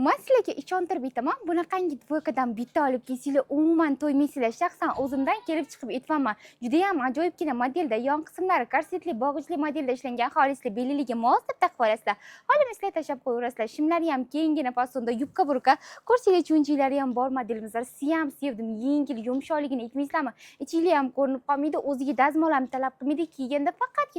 Men sizlarga ishontirib aytaman, bunaqangi dvoykadan bitta olib kelsanglar umuman to'ymaysizlar. Shaxsan o'zimdan kelib chiqib aytmayman. Juda ham ajoyibgina modelda, yon qismlari korsetli, bog'ichli modelda ishlangan, xolislik beliligiga mos deb taqib olasizlar. Xohlamasizlar tashlab qo'yaverasizlar. Shimlari ham kengina fasonda, yubka burka, kursili chunjiklari ham bor modelimizlar. Siyam sevdim, yengil, yumshoqligini aytmaysizlarmi? Ichinglar ham ko'rinib qolmaydi, o'ziga dazmol ham talab qilmaydi. Kiyganda faqat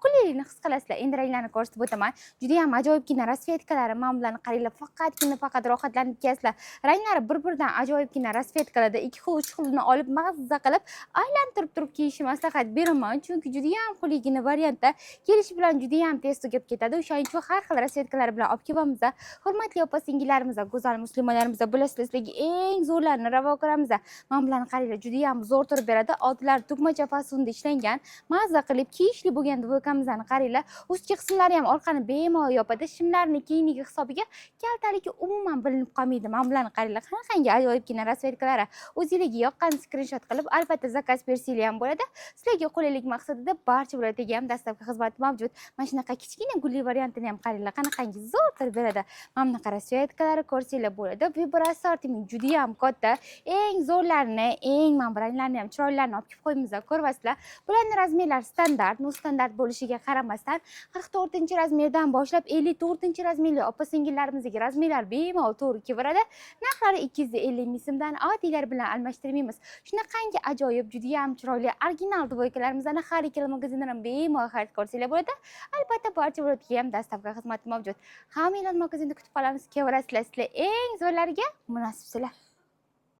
qulaylikni his qilasizlar. Endi ranglarni ko'rsatib o'taman. Juda ham ajoyibgina rasvetkalari, mana bularni qaranglar. Faqat rohatlanib kelasizlar. Ranglari bir-biridan ajoyibgina rasvetkalarda 2 xil 3 xilni olib mazza qilib aylantirib turib kiyishni maslahat beraman, chunki juda ham qulaygina variantda kelishi bilan juda ham tez tugab ketadi. O'shaning uchun har xil rasvetkalar bilan olib kelamiz. Hurmatli opa-singillarimiz, go'zal muslimalarimiz, bilasizlar, sizlarga eng zo'rlarini ravo ko'ramiz. Mana bularni qaranglar, juda ham zo'r turib beradi. Oldilar tugmacha fasonda ishlangan, mazza qilib kiyishli bo'lgan dvoykamizni qaranglar. Ustki qismlari ham orqani bemalol yopadi. Shimlarning kengligi hisobiga kaltaligi umuman bilinib qolmaydi. Mana bularni qaranglar, qanaqangi ajoyibgina rasvetkalari. O'zingizga yoqqan skrinshot qilib albatta zakaz bersanglar ham bo'ladi. Sizlarga qulaylik maqsadida barcha viloyatga ham dastlabki xizmat mavjud. Mana shunaqa kichkina gulli variantini ham qaranglar, qanaqangi zo'r turib beradi. Mana bunaqa rasvetkalari ko'rsanglar bo'ladi. Vibra assortiment juda ham katta. Eng zo'rlarini, eng mana bu ranglarni ham chiroylilarini olib kelib qo'yamiz, ko'rasizlar. Bularning razmerlari standart, standart bo'lishiga qaramasdan 44-razmerdan boshlab 54-razmerli opa-singillarimizga razmerlar bemalol to'g'ri kelaveradi. Narxlari 250 ming so'mdan oddiylar bilan almashtirmaymiz. Shunaqangi ajoyib, juda ham chiroyli original dvoykalarimizni har ikkala magazindan bemalol xarid qilsanglar bo'ladi. Albatta barcha viloyatga ham dastlabki xizmat mavjud. Hamma magazinda kutib qolamiz. Kelaverasizlar, sizlar eng zo'rlariga munosibsizlar.